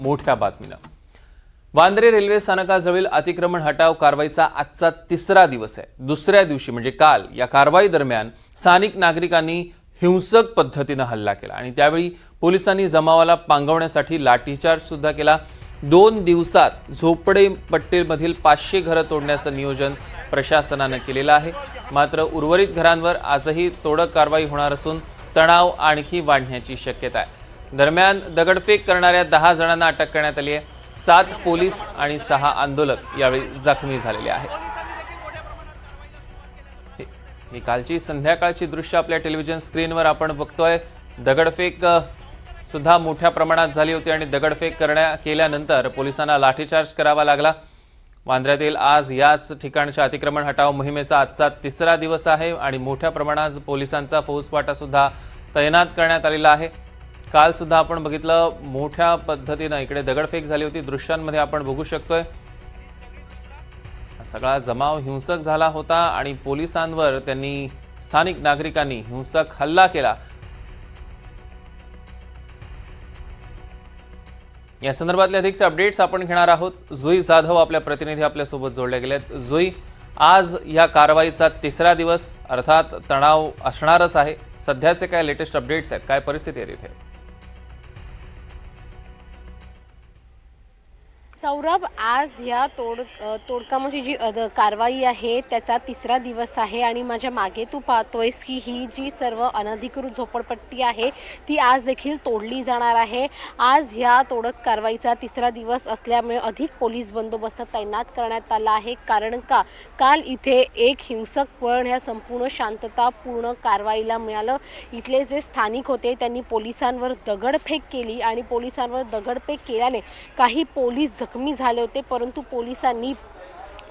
मोठ्या बातमीनं वांद्रे रेल्वे स्थानकाजवळील अतिक्रमण हटाव कारवाईचा आजचा तिसरा दिवस आहे। दुसऱ्या दिवशी म्हणजे काल या कारवाई दरम्यान स्थानिक नागरिकांनी हिंसक पद्धतीने हल्ला केला आणि त्यावेळी पोलिसांनी जमावाला पांगवण्यासाठी लाठीचार्ज सुद्धा केला। 2 दिवसात झोपडपट्टीमधील 500 घरं तोडण्याचं नियोजन प्रशासनाने केलेलं आहे। मात्र उर्वरित घरांवर आजही तोडक कारवाई होणार असून तणाव आणखी वाढण्याची शक्यता आहे। दरम्यान दगडफेक करणाऱ्या 10 जणांना अटक करण्यात आली आहे। 7 पोलीस आणि 6 आंदोलक यावेळी जखमी झालेले आहेत। ही कालची संध्याकाळची दृश्य आपल्या टेलिव्हिजन स्क्रीनवर आपण बघतोय। दगडफेक सुद्धा मोठ्या प्रमाणात झाली होती आणि दगडफेक केल्यानंतर पोलिसांना लाठीचार्ज करावा लागला। वांद्र्यातील आज याच ठिकाणच्या अतिक्रमण हटाव मोहिमेचा आजचा तिसरा दिवस आहे आणि मोठ्या प्रमाणात पोलिसांचा फौजफाटा सुद्धा तैनात करण्यात आलेला आहे। काल सुद्धा आपण बघितलं मोठ्या पद्धतीने इकडे दगडफेक झाली होती। दृश्यांमध्ये आपण बघू शकतोय सगळा जमाव हिंसक झाला होता आणि पोलिसांवर त्यांनी स्थानिक नागरिकांनी हिंसक हल्ला केला। या संदर्भातले अधिकचे अपडेट्स आपण घेणार आहोत। जुई जाधव आपल्या प्रतिनिधी आपल्या सोबत जोडले गेलेत। जुई, आज या कारवाईचा तिसरा दिवस, अर्थात तणाव असणारच आहे। सध्याचे काय लेटेस्ट अपडेट्स आहेत, काय परिस्थिती आहे तिथे? सौरभ, आज ह्या तोडकामाची जी कारवाई आहे त्याचा तिसरा दिवस आहे आणि माझ्या मागे तू पाहतोयस की ही जी सर्व अनधिकृत झोपडपट्टी आहे ती आज देखील तोडली जाणार आहे। आज ह्या तोडक कारवाईचा तिसरा दिवस असल्यामुळे अधिक पोलीस बंदोबस्त तैनात करण्यात आला आहे। कारण का काल इथे एक हिंसक वळण ह्या संपूर्ण शांततापूर्ण कारवाईला मिळालं। इथले जे स्थानिक होते त्यांनी पोलिसांवर दगडफेक केली आणि पोलिसांवर दगडफेक केल्याने काही पोलीस जखमी झाले होते, परंतु पोलिसांनी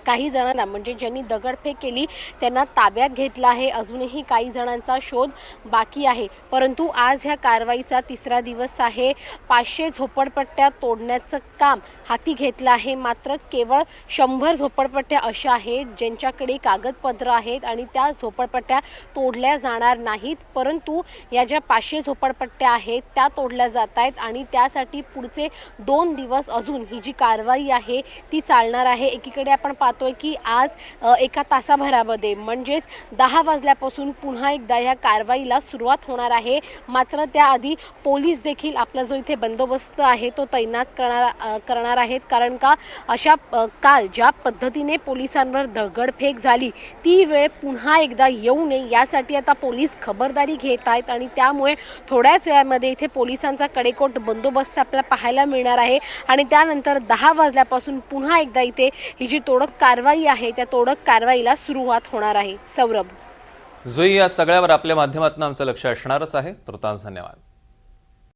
काही जणांना म्हणजे ज्यांनी दगडफेक केली त्यांना ताब्यात घेतलं आहे। अजूनही काही जणांचा शोध बाकी आहे, परंतु आज ह्या कारवाईचा तिसरा दिवस आहे। 500 झोपडपट्ट्या तोडण्याचं काम हाती घेतलं आहे। मात्र केवळ 100 झोपडपट्ट्या अशा आहेत ज्यांच्याकडे कागदपत्र आहेत आणि त्या झोपडपट्ट्या तोडल्या जाणार नाहीत, परंतु या ज्या 500 झोपडपट्ट्या आहेत त्या तोडल्या जात आहेत आणि त्यासाठी पुढचे 2 दिवस अजून ही जी कारवाई आहे ती चालणार आहे। एकीकडे आपण पाहतोय की आज एका तासाभरामध्ये म्हणजेच 10 वाजल्यापासून पुन्हा एकदा या कारवाईला सुरुवात होणार आहे। मात्र त्याआधी पोलीस देखील आपला जो इथे बंदोबस्त आहे तो तैनात करणार आहेत। कारण का अशा काल ज्या पद्धतीने पोलिसांवर दगडफेक झाली ती वेळ पुन्हा एकदा येऊ नये यासाठी आता पोलीस खबरदारी घेत आहेत आणि त्यामुळे थोड्याच वेळामध्ये इथे पोलिसांचा कडेकोट बंदोबस्त आपल्याला पाहायला मिळणार आहे आणि त्यानंतर 10 वाजल्यापासून पुन्हा एकदा इथे ही जी तोडक कारवाई आहे त्या तोडक कारवाईला सुरुवात होणार आहे। सौरभ, जुई, या सगळ्यावर आपल्या माध्यमातून आमचं लक्ष असणारच आहे। तुर्तास धन्यवाद।